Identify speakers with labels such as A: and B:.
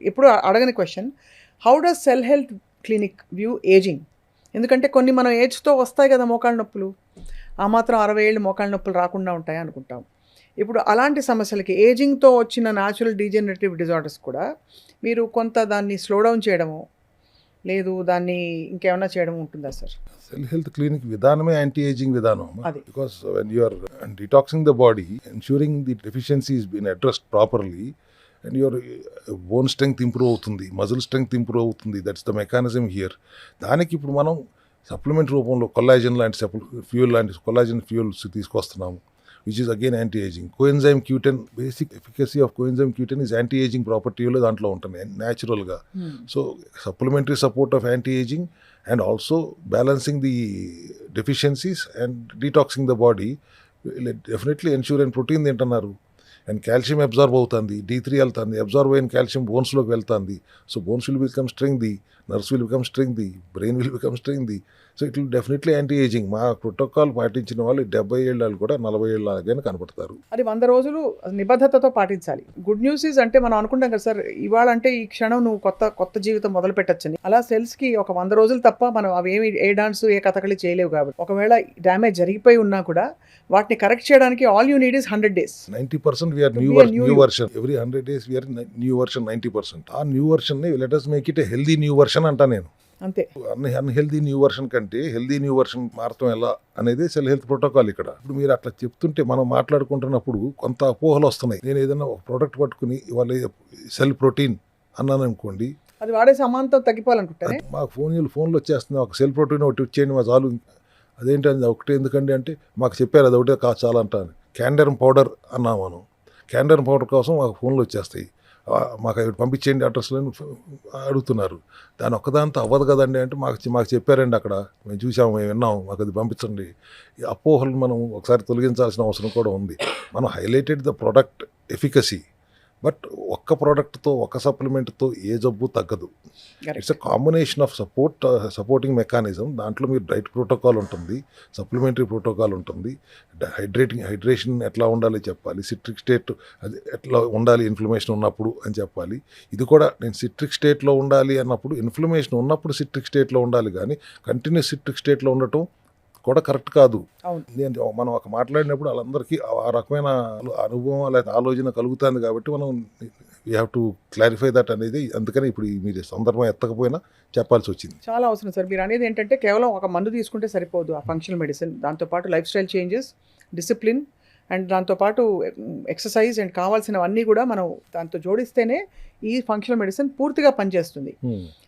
A: ఎప్పుడు అడగని question, how does cell health clinic view ageing? ఎందుకంటే కొన్ని మనం ఏజ్తో వస్తాయి కదా మోకాళ్ళ నొప్పులు, ఆ మాత్రం 60 ఏళ్ళు మోకాళ్ళ నొప్పులు రాకుండా ఉంటాయి అనుకుంటాం. ఇప్పుడు అలాంటి సమస్యలకి ఏజింగ్తో వచ్చిన న్యాచురల్ డీజనరేటివ్ డిజార్డర్స్ కూడా మీరు కొంత దాన్ని స్లో డౌన్ చేయడము, లేదు దాన్ని ఇంకేమైనా చేయడం ఉంటుందా సార్?
B: సెల్ హెల్త్ క్లినిక్ విధానమే యాంటీ ఏజింగ్ విధానం.
A: అది.
B: Because when you are detoxing the body, ensuring the deficiency is been addressed properly, and your bone strength improve అవుతుంది, మజిల్ స్ట్రెంగ్త్ ఇంప్రూవ్ అవుతుంది. That's the mechanism here. దానికి ఇప్పుడు మనం supplement రూపంలో collagen లాంటి ఫ్యూల్ లాంటి కొల్లాజన్ ఫ్యూల్స్ తీసుకొస్తున్నాము, which is again anti-aging. Coenzyme Q10, basic efficacy of coenzyme Q10 is anti-aging property దాంట్లో ఉంటుంది న్యాచురల్గా. So supplementary support of anti aging and also balancing the deficiencies and detoxing the body definitely ensure. And protein తింటున్నారు and calcium absorb అవుతుంది, D3 వెళ్తుంది, absorb అయిన calcium బోన్స్లోకి వెళ్తుంది. So bones will become strengthy, nerves will become strengthy, brain will become strengthy. So it will definitely anti aging. మా protocol పాటించిన వాళ్ళు 70 ఏళ్ళు కూడా 40 ఏళ్ళగానే కనపడతారు.
A: అది 100 రోజులు నిబద్ధతతో పాటించాలి. గుడ్ న్యూస్ ఈజ్ అంటే మనం అనుకుంటాం కదా సార్, ఇవాళ అంటే ఈ క్షణం నువ్వు కొత్త జీవితం మొదలు పెట్టచ్చని. అలా సెల్స్కి ఒక 100 రోజులు తప్ప మనం అవేమి ఏ డాన్స్ ఏ కథకళి చేయలేవు. కాబట్టి ఒకవేళ డ్యామేజ్ జరిగిపోయి ఉన్నా కూడా వాటిని కరెక్ట్ చేయడానికి all you need is 100 days.
B: 90% we're new version. Every 100 days we're new version. 90% ఆ న్యూ వర్షన్ ని let us make it a healthy new version అంటా నేను.
A: అంతే.
B: అన్హెల్దీ న్యూ వర్షన్ కంటే హెల్దీ న్యూ వర్షన్ మారటం ఎలా అనేది సెల్ హెల్త్ ప్రోటోకాల్ ఇక్కడ. ఇప్పుడు మీరు అట్లా చెప్తుంటే మనం మాట్లాడుకుంటున్నప్పుడు కొంత అపోహలు వస్తున్నాయి. నేను ఏదైనా ఒక ప్రోడక్ట్ పట్టుకుని ఇవాళ సెల్ ప్రోటీన్ అన్నాను అనుకోండి,
A: అది వాడే సమాంతం తగ్గిపోవాలనుకుంటానే
B: మాకు ఫోన్లో వచ్చేస్తుంది, ఒక సెల్ ప్రోటీన్ ఒకటి ఇచ్చేయండి మా చాలు. అదేంటి అది ఒకటి ఎందుకండి అంటే మాకు చెప్పారు అది ఒకటే చాలా అంటాను. క్యాండర్మ్ పౌడర్ అన్నాం మనం. క్యాండర్మ్ పౌడర్ కోసం మాకు ఫోన్లు వచ్చేస్తాయి, మాకు అవి పంపించేయండి అడ్రస్లో అడుగుతున్నారు. దాని ఒక్కదాంతో అవ్వదు కదండి అంటే మాకు చెప్పారండి అక్కడ, మేము చూసాము, మేము విన్నాము, మాకు అది పంపించండి. ఈ అపోహలు మనం ఒకసారి తొలగించాల్సిన అవసరం కూడా ఉంది. మనం highlighted the product efficacy, but ఒక్క ప్రోడక్ట్తో ఒక్క సప్లిమెంట్తో ఏ జబ్బు తగ్గదు. It's a combination of supporting mechanism. దాంట్లో మీరు డైట్ ప్రోటోకాల్ ఉంటుంది, సప్లిమెంటరీ ప్రోటోకాల్ ఉంటుంది, హైడ్రేషన్ ఎట్లా ఉండాలి చెప్పాలి, సిట్రిక్ స్టేట్ అది ఎట్లా ఉండాలి ఇన్ఫ్లమేషన్ ఉన్నప్పుడు అని చెప్పాలి. ఇది కూడా నేను సిట్రిక్ స్టేట్లో ఉండాలి అన్నప్పుడు, ఇన్ఫ్లమేషన్ ఉన్నప్పుడు సిట్రిక్ స్టేట్లో ఉండాలి, కానీ కంటిన్యూస్ సిట్రిక్ స్టేట్లో ఉండటం కూడా కరెక్ట్ కాదు. నేను మనం ఒక మాట్లాడినప్పుడు వాళ్ళందరికీ ఆ రకమైన అనుభవం లేదా ఆలోచన కలుగుతుంది. కాబట్టి మనం we have to clarify that అనేది. అందుకని ఇప్పుడు మీరు సందర్భం ఎత్తకపోయినా చెప్పాల్సి వచ్చింది.
A: చాలా అవసరం సార్. మీరు అనేది ఏంటంటే కేవలం ఒక మందు తీసుకుంటే సరిపోదు. ఆ ఫంక్షనల్ మెడిసిన్ దాంతోపాటు life style changes, discipline and దాంతోపాటు ఎక్సర్సైజ్ అండ్ కావాల్సినవన్నీ కూడా మనం దాంతో జోడిస్తేనే ఈ ఫంక్షనల్ మెడిసిన్ పూర్తిగా పనిచేస్తుంది.